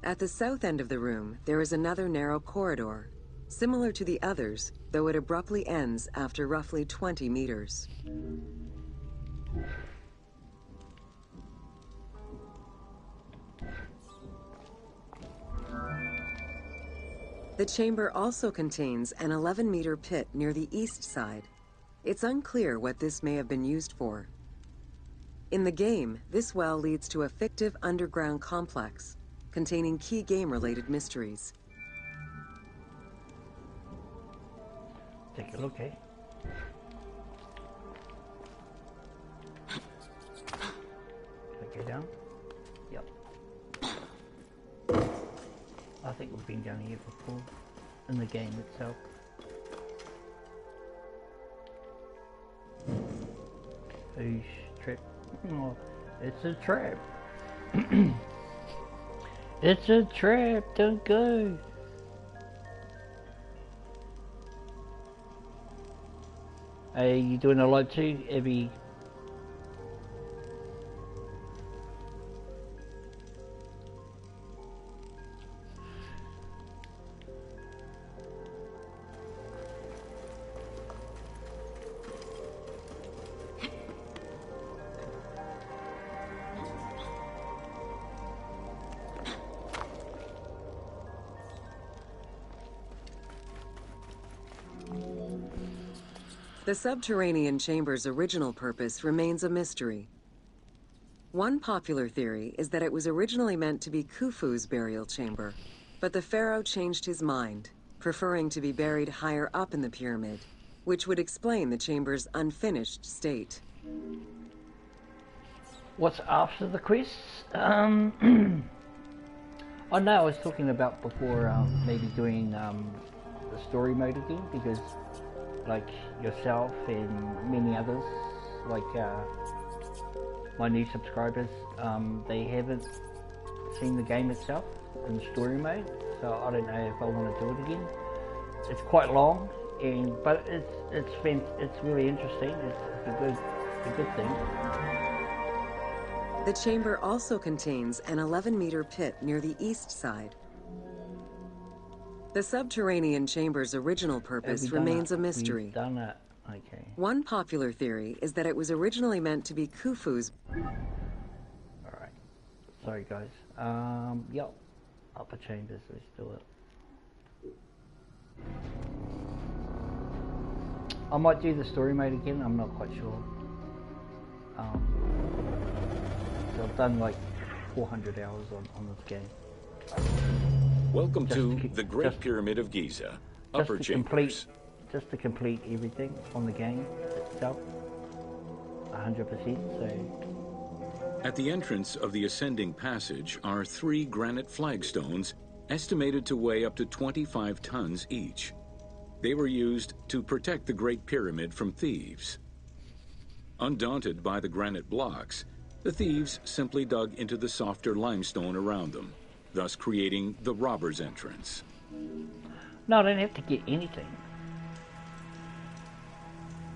At the south end of the room, there is another narrow corridor, similar to the others, though it abruptly ends after roughly 20 meters. The chamber also contains an 11-meter pit near the east side. It's unclear what this may have been used for. In the game, this well leads to a fictive underground complex containing key game-related mysteries. Take a look, eh? Go down. Yep. I think we've been down here before in the game itself. Who's trap? Oh, it's a trap. It's a trap. Don't go. Hey, you doing a live too, Abby? The subterranean chamber's original purpose remains a mystery. One popular theory is that it was originally meant to be Khufu's burial chamber, but the pharaoh changed his mind, preferring to be buried higher up in the pyramid, which would explain the chamber's unfinished state. What's after the quests? I know I was talking about before maybe doing the story mode again, because like yourself and many others, like my new subscribers, they haven't seen the game itself in story mode, so I don't know if I want to do it again. It's quite long, but it's really interesting. It's a good thing. The chamber also contains an 11-meter pit near the east side. The subterranean chamber's original purpose remains a mystery. We've done it. Okay. One popular theory is that it was originally meant to be Khufu's. Alright. Sorry guys. Yep. Upper chambers, let's do it. I might do the story mode again, I'm not quite sure. So I've done like 400 hours on this game. Welcome to the Great Pyramid of Giza, Upper Chambers. Just to complete everything on the game itself, 100%. So at the entrance of the ascending passage are 3 granite flagstones estimated to weigh up to 25 tons each. They were used to protect the Great Pyramid from thieves. Undaunted by the granite blocks, the thieves simply dug into the softer limestone around them, thus creating the robber's entrance. No, I don't have to get anything.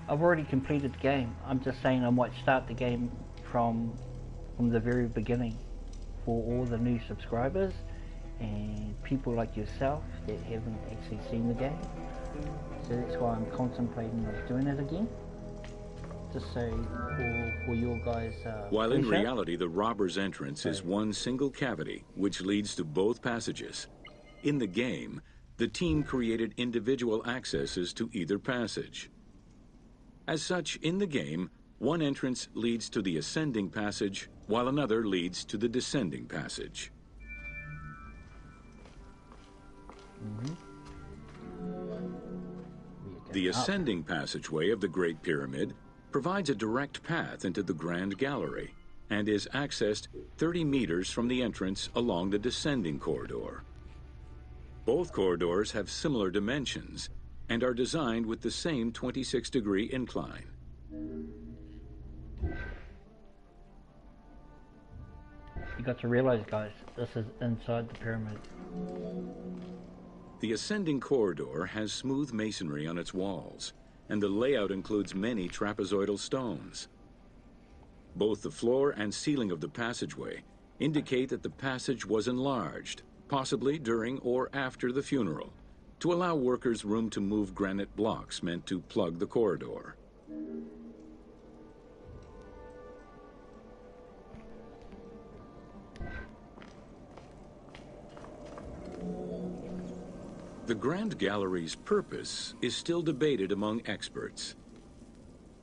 I've already completed the game. I'm just saying I might start the game from the very beginning for all the new subscribers and people like yourself that haven't actually seen the game. So that's why I'm contemplating of doing it again. Just so for your guys. While in reality the robber's entrance is one single cavity which leads to both passages. In the game, the team created individual accesses to either passage. As such, in the game, one entrance leads to the ascending passage, while another leads to the descending passage. The ascending passageway of the Great Pyramid provides a direct path into the Grand Gallery and is accessed 30 meters from the entrance along the descending corridor. Both corridors have similar dimensions and are designed with the same 26-degree incline. You got to realize, guys, this is inside the pyramid. The ascending corridor has smooth masonry on its walls, and the layout includes many trapezoidal stones. Both the floor and ceiling of the passageway indicate that the passage was enlarged, possibly during or after the funeral, to allow workers room to move granite blocks meant to plug the corridor. The Grand Gallery's purpose is still debated among experts.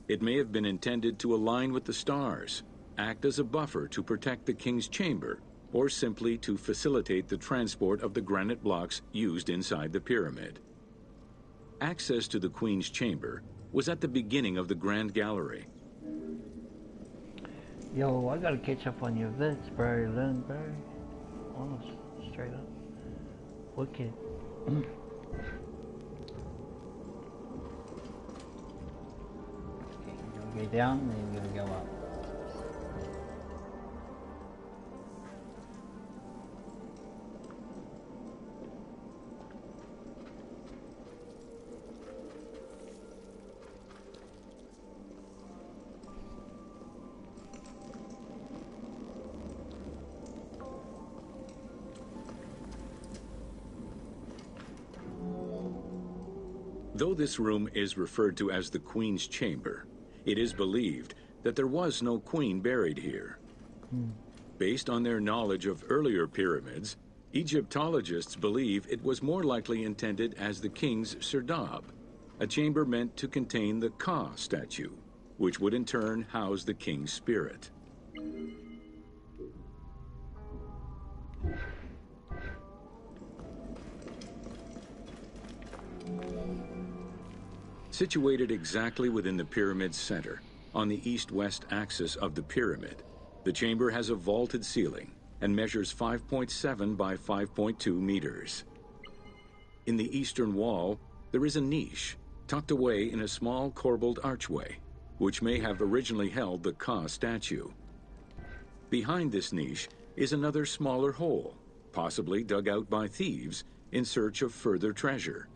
It may have been intended to align with the stars, act as a buffer to protect the king's chamber, or simply to facilitate the transport of the granite blocks used inside the pyramid. Access to the Queen's chamber was at the beginning of the Grand Gallery. Yo, I gotta catch up on your vids, bro, Lynn, bro. Honest, straight up. Wicked. Okay, you're gonna go down, then you're gonna go up. Though this room is referred to as the Queen's Chamber, it is believed that there was no queen buried here. Based on their knowledge of earlier pyramids, Egyptologists believe it was more likely intended as the king's serdab, a chamber meant to contain the Ka statue, which would in turn house the king's spirit. Situated exactly within the pyramid's center, on the east-west axis of the pyramid, the chamber has a vaulted ceiling and measures 5.7 by 5.2 meters. In the eastern wall, there is a niche tucked away in a small corbelled archway, which may have originally held the Ka statue. Behind this niche is another smaller hole, possibly dug out by thieves in search of further treasure.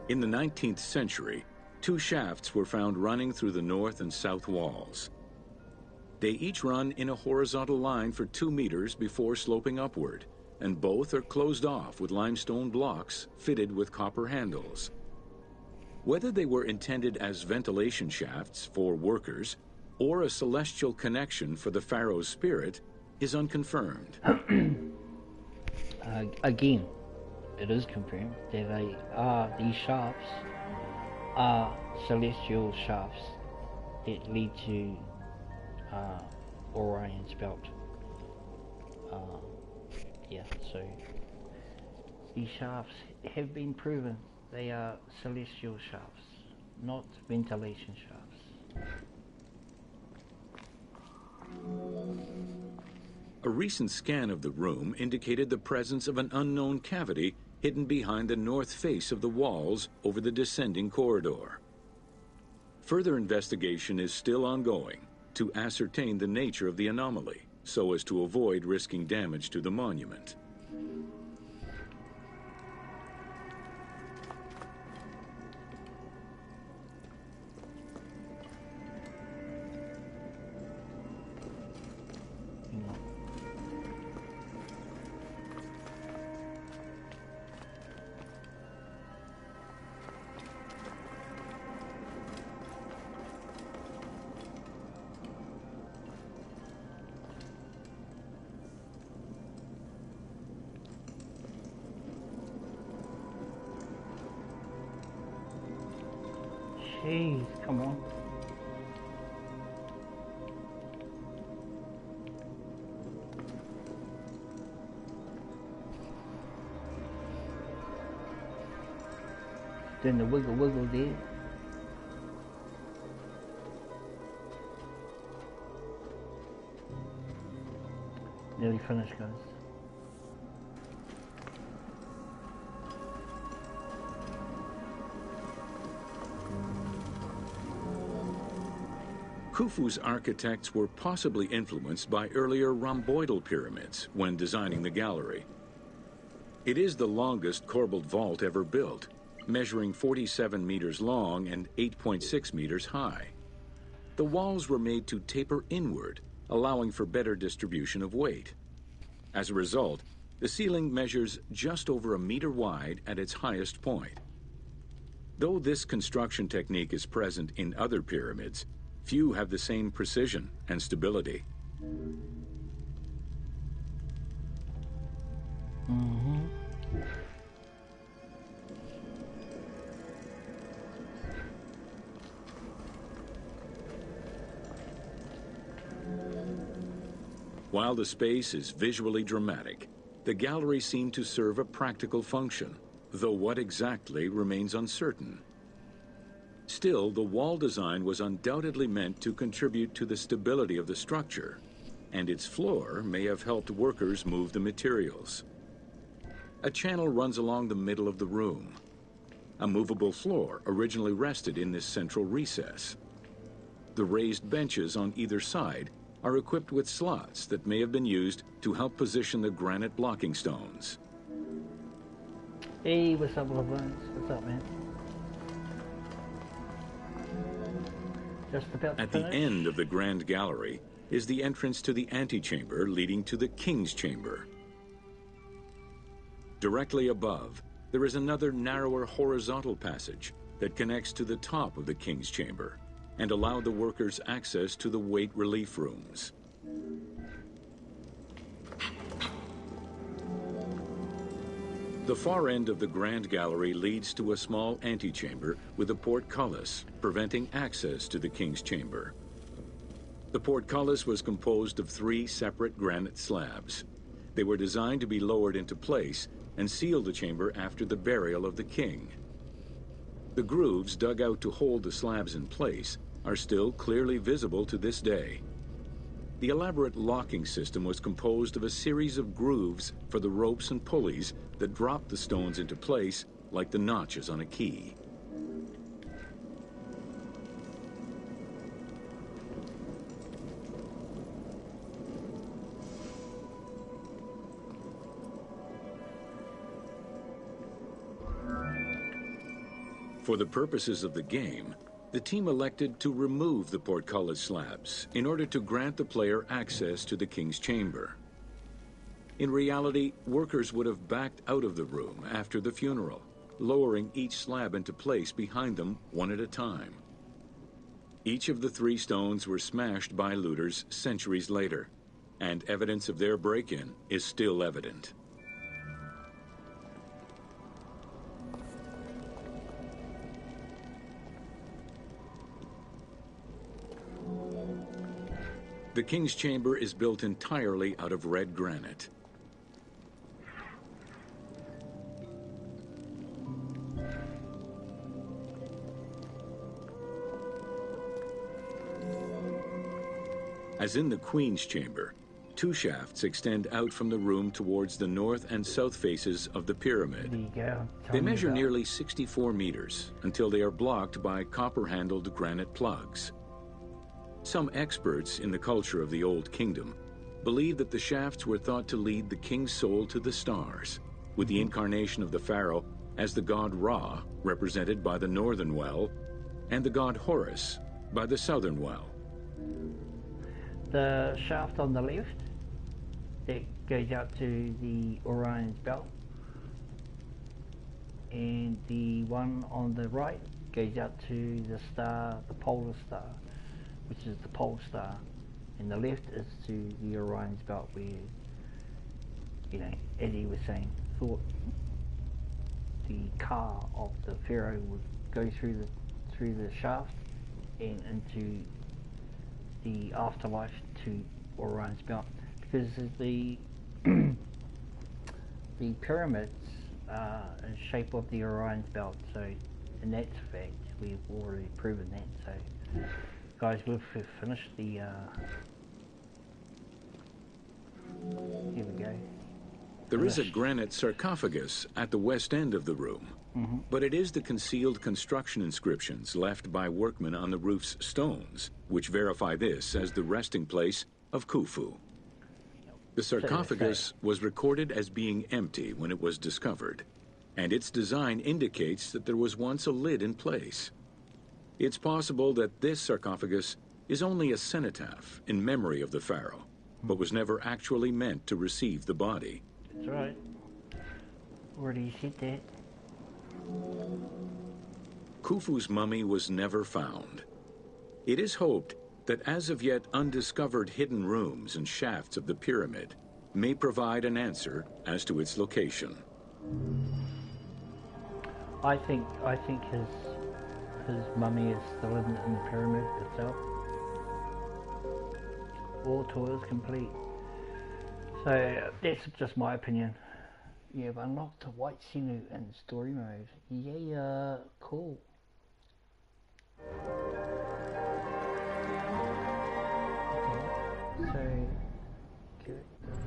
In the 19th century, two shafts were found running through the north and south walls. They each run in a horizontal line for 2 meters before sloping upward, and both are closed off with limestone blocks fitted with copper handles. Whether they were intended as ventilation shafts for workers or a celestial connection for the pharaoh's spirit is unconfirmed. Again, it is confirmed that these shafts are celestial shafts that lead to Orion's belt. Yeah, so these shafts have been proven they are celestial shafts, not ventilation shafts. A recent scan of the room indicated the presence of an unknown cavity hidden behind the north face of the walls over the descending corridor. Further investigation is still ongoing to ascertain the nature of the anomaly, so as to avoid risking damage to the monument. Jeez, come on. Doing the wiggle wiggle there. Nearly finished, guys. Khufu's architects were possibly influenced by earlier rhomboidal pyramids when designing the gallery. It is the longest corbelled vault ever built, measuring 47 meters long and 8.6 meters high. The walls were made to taper inward, allowing for better distribution of weight. As a result, the ceiling measures just over a meter wide at its highest point. Though this construction technique is present in other pyramids, few have the same precision and stability. while the space is visually dramatic, the gallery seemed to serve a practical function, though what exactly remains uncertain. Still, the wall design was undoubtedly meant to contribute to the stability of the structure, and its floor may have helped workers move the materials. A channel runs along the middle of the room. A movable floor originally rested in this central recess. The raised benches on either side are equipped with slots that may have been used to help position the granite blocking stones. Hey, what's up, loved ones? What's up, man? Just about to At the finish. end of the Grand Gallery is the entrance to the antechamber leading to the King's Chamber. Directly above, there is another narrower horizontal passage that connects to the top of the King's Chamber and allowed the workers access to the weight relief rooms. The far end of the Grand Gallery leads to a small antechamber with a portcullis, preventing access to the King's Chamber. The portcullis was composed of 3 separate granite slabs. They were designed to be lowered into place and seal the chamber after the burial of the king. The grooves dug out to hold the slabs in place are still clearly visible to this day. The elaborate locking system was composed of a series of grooves for the ropes and pulleys that dropped the stones into place like the notches on a key. For the purposes of the game, the team elected to remove the portcullis slabs in order to grant the player access to the King's Chamber. In reality, workers would have backed out of the room after the funeral, lowering each slab into place behind them one at a time. Each of the 3 stones were smashed by looters centuries later, and evidence of their break-in is still evident. The King's Chamber is built entirely out of red granite. As in the Queen's Chamber, 2 shafts extend out from the room towards the north and south faces of the pyramid. There you go. They measure nearly 64 meters until they are blocked by copper-handled granite plugs. Some experts in the culture of the Old Kingdom believe that the shafts were thought to lead the king's soul to the stars, with the incarnation of the pharaoh as the god Ra, represented by the northern well, and the god Horus by the southern well. The shaft on the left that goes out to the Orion's belt, and the one on the right goes out to the star, the polar star, which is the pole star, and the left is to the Orion's belt, where, you know, Eddie was saying, thought the car of the pharaoh would go through the shaft and into the afterlife to Orion's belt, because the the pyramids are in shape of the Orion's belt. So, and that's a fact. We've already proven that. So, guys, we've finished the. Here we go. There is a granite sarcophagus at the west end of the room, but it is the concealed construction inscriptions left by workmen on the roof's stones which verify this as the resting place of Khufu. The sarcophagus was recorded as being empty when it was discovered, and its design indicates that there was once a lid in place. It's possible that this sarcophagus is only a cenotaph in memory of the pharaoh, but was never actually meant to receive the body. That's right. Already said that. Khufu's mummy was never found. It is hoped that as of yet undiscovered hidden rooms and shafts of the pyramid may provide an answer as to its location. I think his mummy is still in the pyramid itself. All tours complete. So that's just my opinion. You've unlocked a white Sinu in story mode. Yeah, cool. Okay, so get this.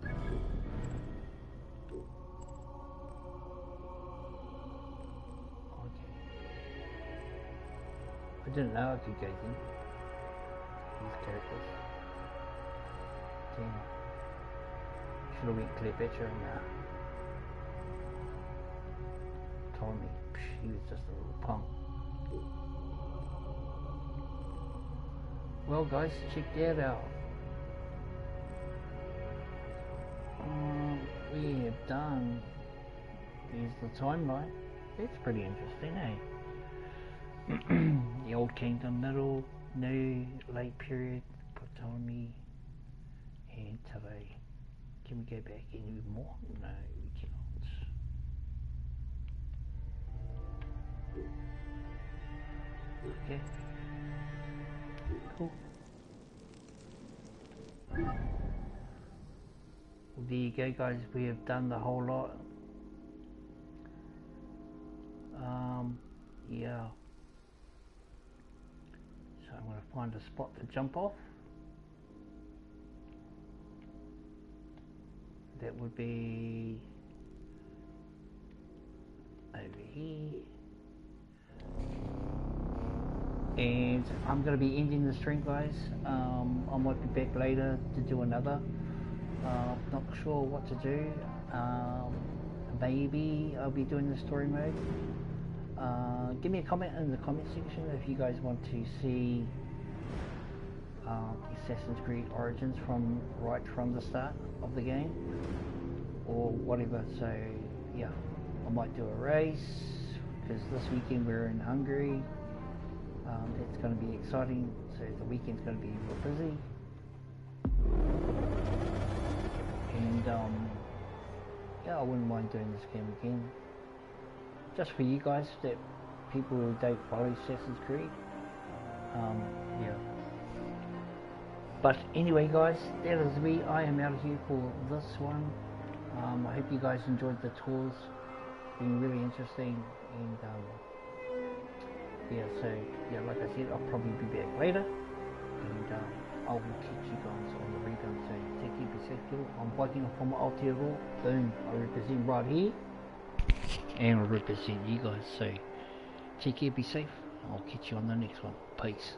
Okay. I didn't know I could go in these characters. Damn. Should have went clear picture and told me he was just a little punk. Well guys, check that out. We have done, here's the timeline. It's pretty interesting, eh? The Old Kingdom, Middle, New, Late Period, Ptolemy, and today. Can we go back any more? No, we cannot. Okay. Cool. Well, there you go guys, we have done the whole lot. Yeah. So I'm going to find a spot to jump off. That would be over here. And I'm going to be ending the stream guys. I might be back later to do another. Not sure what to do. Maybe I'll be doing the story mode. Give me a comment in the comment section if you guys want to see Assassin's Creed Origins right from the start of the game or whatever. So yeah, I might do a race because this weekend we're in Hungary. It's going to be exciting, so the weekend's going to be real busy. And yeah, I wouldn't mind doing this game again just for you guys, that people who don't follow Assassin's Creed. Yeah. But anyway guys, that is me. I am out of here for this one. I hope you guys enjoyed the tours. It's been really interesting, and yeah, so yeah, like I said, I'll probably be back later, and I will catch you guys on the rebound. So take care, be safe, people. I'm biking off from Aotearoa. Boom, I represent right here, and I represent you guys. So take care, be safe. I'll catch you on the next one. Peace.